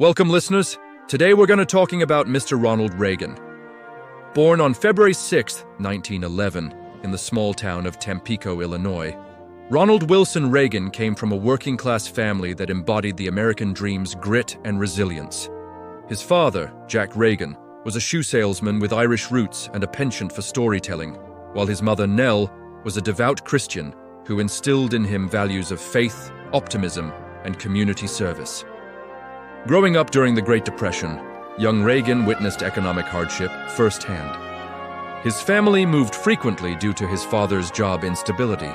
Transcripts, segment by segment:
Welcome, listeners. Today we're going to talking about Mr. Ronald Reagan. Born on February 6, 1911, in the small town of Tampico, Illinois, Ronald Wilson Reagan came from a working-class family that embodied the American dream's grit and resilience. His father, Jack Reagan, was a shoe salesman with Irish roots and a penchant for storytelling, while his mother, Nell, was a devout Christian who instilled in him values of faith, optimism, and community service. Growing up during the Great Depression, young Reagan witnessed economic hardship firsthand. His family moved frequently due to his father's job instability,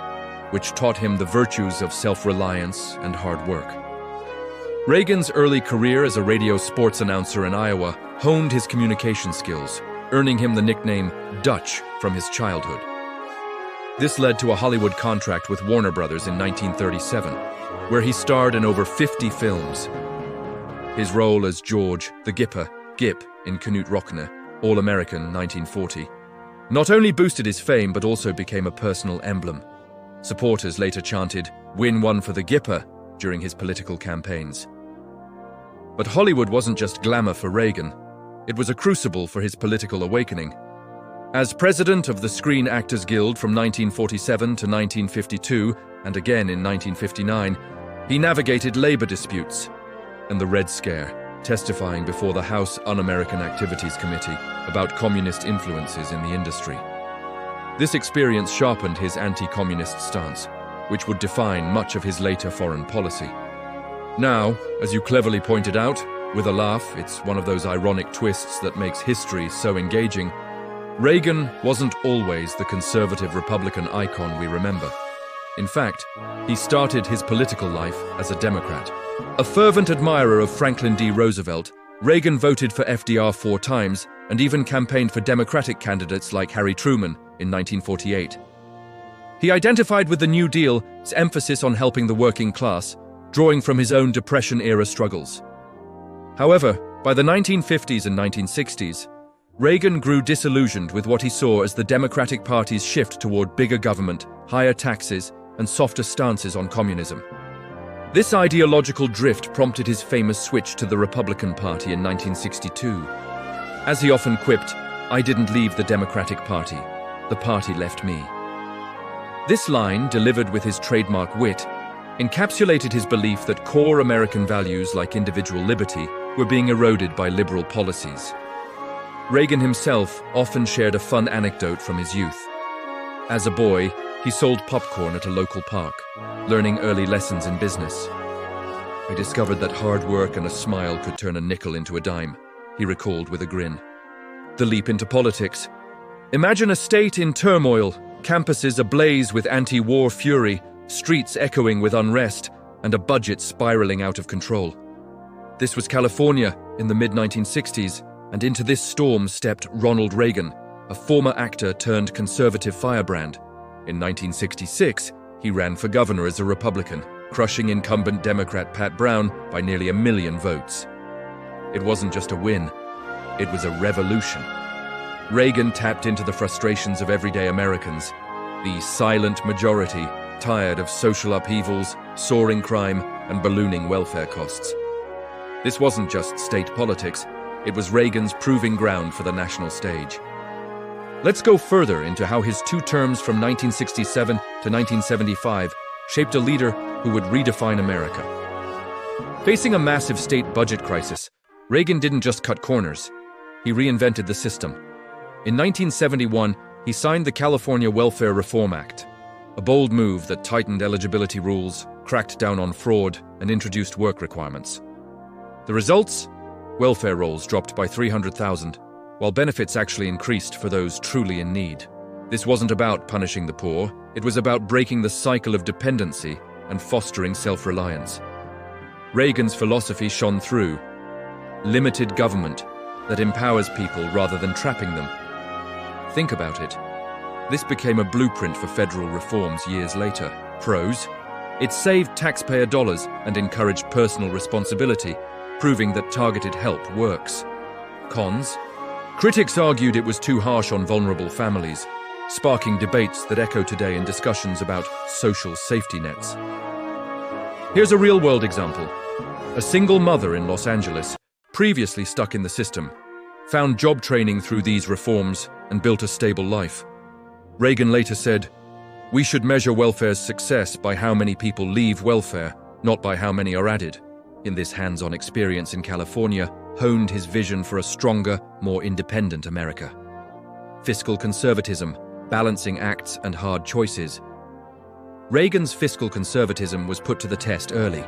which taught him the virtues of self-reliance and hard work. Reagan's early career as a radio sports announcer in Iowa honed his communication skills, earning him the nickname Dutch from his childhood. This led to a Hollywood contract with Warner Brothers in 1937, where he starred in over 50 films. His role as George, the Gipper, Gip in Knut Rockne, All-American 1940, not only boosted his fame but also became a personal emblem. Supporters later chanted, "Win one for the Gipper," during his political campaigns. But Hollywood wasn't just glamour for Reagan. It was a crucible for his political awakening. As president of the Screen Actors Guild from 1947 to 1952, and again in 1959, he navigated labor disputes and the Red Scare, testifying before the House Un-American Activities Committee about communist influences in the industry. This experience sharpened his anti-communist stance, which would define much of his later foreign policy. Now, as you cleverly pointed out, with a laugh, it's one of those ironic twists that makes history so engaging, Reagan wasn't always the conservative Republican icon we remember. In fact, he started his political life as a Democrat. A fervent admirer of Franklin D. Roosevelt, Reagan voted for FDR 4 times and even campaigned for Democratic candidates like Harry Truman in 1948. He identified with the New Deal's emphasis on helping the working class, drawing from his own Depression-era struggles. However, by the 1950s and 1960s, Reagan grew disillusioned with what he saw as the Democratic Party's shift toward bigger government, higher taxes, and softer stances on communism. This ideological drift prompted his famous switch to the Republican Party in 1962. As he often quipped, "I didn't leave the Democratic Party, the party left me." This line, delivered with his trademark wit, encapsulated his belief that core American values like individual liberty were being eroded by liberal policies. Reagan himself often shared a fun anecdote from his youth. As a boy, he sold popcorn at a local park, learning early lessons in business. "I discovered that hard work and a smile could turn a nickel into a dime," he recalled with a grin. The leap into politics. Imagine a state in turmoil, campuses ablaze with anti-war fury, streets echoing with unrest, and a budget spiraling out of control. This was California in the mid-1960s, and into this storm stepped Ronald Reagan, a former actor turned conservative firebrand. In 1966, he ran for governor as a Republican, crushing incumbent Democrat Pat Brown by nearly 1 million votes. It wasn't just a win, it was a revolution. Reagan tapped into the frustrations of everyday Americans, the silent majority tired of social upheavals, soaring crime, and ballooning welfare costs. This wasn't just state politics, it was Reagan's proving ground for the national stage. Let's go further into how his 2 terms from 1967 to 1975 shaped a leader who would redefine America. Facing a massive state budget crisis, Reagan didn't just cut corners, he reinvented the system. In 1971, he signed the California Welfare Reform Act, a bold move that tightened eligibility rules, cracked down on fraud, and introduced work requirements. The results? Welfare rolls dropped by 300,000, while benefits actually increased for those truly in need. This wasn't about punishing the poor, it was about breaking the cycle of dependency and fostering self-reliance. Reagan's philosophy shone through. Limited government that empowers people rather than trapping them. Think about it. This became a blueprint for federal reforms years later. Pros: it saved taxpayer dollars and encouraged personal responsibility, proving that targeted help works. Cons: critics argued it was too harsh on vulnerable families, sparking debates that echo today in discussions about social safety nets. Here's a real-world example. a single mother in Los Angeles, previously stuck in the system, found job training through these reforms and built a stable life. Reagan later said, "We should measure welfare's success by how many people leave welfare, not by how many are added." In this hands-on experience in California, honed his vision for a stronger, more independent America. Fiscal conservatism, balancing acts and hard choices. Reagan's fiscal conservatism was put to the test early.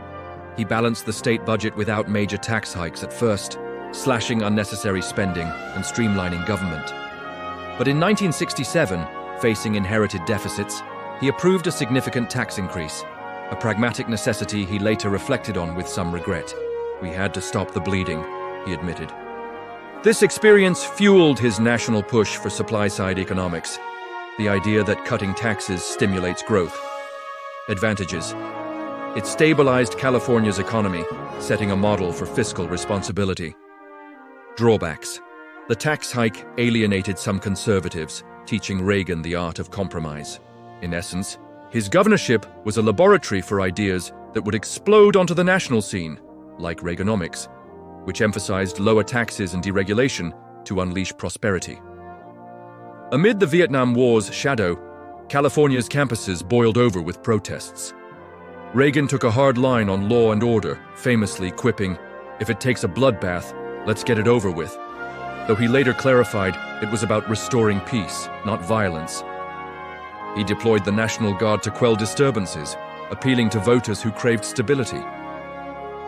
He balanced the state budget without major tax hikes at first, slashing unnecessary spending and streamlining government. But in 1967, facing inherited deficits, he approved a significant tax increase, a pragmatic necessity he later reflected on with some regret. "We had to stop the bleeding," he admitted. This experience fueled his national push for supply-side economics, the idea that cutting taxes stimulates growth. Advantages: it stabilized California's economy, setting a model for fiscal responsibility. Drawbacks: the tax hike alienated some conservatives, teaching Reagan the art of compromise. In essence, his governorship was a laboratory for ideas that would explode onto the national scene, like Reaganomics, which emphasized lower taxes and deregulation to unleash prosperity. Amid the Vietnam War's shadow, California's campuses boiled over with protests. Reagan took a hard line on law and order, famously quipping, "If it takes a bloodbath, let's get it over with," though he later clarified it was about restoring peace, not violence. He deployed the National Guard to quell disturbances, appealing to voters who craved stability.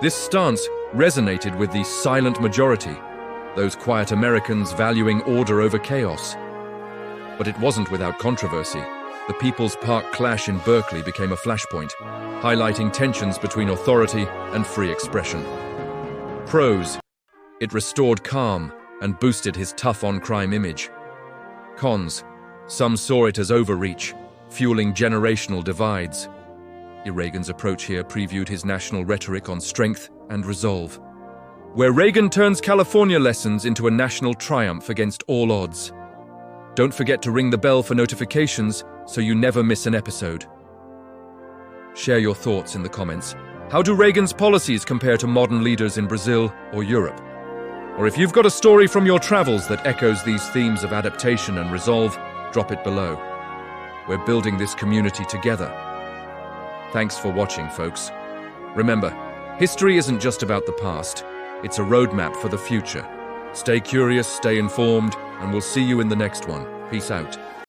This stance resonated with the silent majority, those quiet Americans valuing order over chaos. But it wasn't without controversy. The People's Park clash in Berkeley became a flashpoint, highlighting tensions between authority and free expression. Pros: it restored calm and boosted his tough-on-crime image. Cons: some saw it as overreach, fueling generational divides. Reagan's approach here previewed his national rhetoric on strength and resolve, where Reagan turns California lessons into a national triumph against all odds. Don't forget to ring the bell for notifications so you never miss an episode. Share your thoughts in the comments. How do Reagan's policies compare to modern leaders in Brazil or Europe? Or if you've got a story from your travels that echoes these themes of adaptation and resolve, drop it below. We're building this community together. Thanks for watching, folks. Remember, history isn't just about the past, it's a roadmap for the future. Stay curious, stay informed, and we'll see you in the next one. Peace out.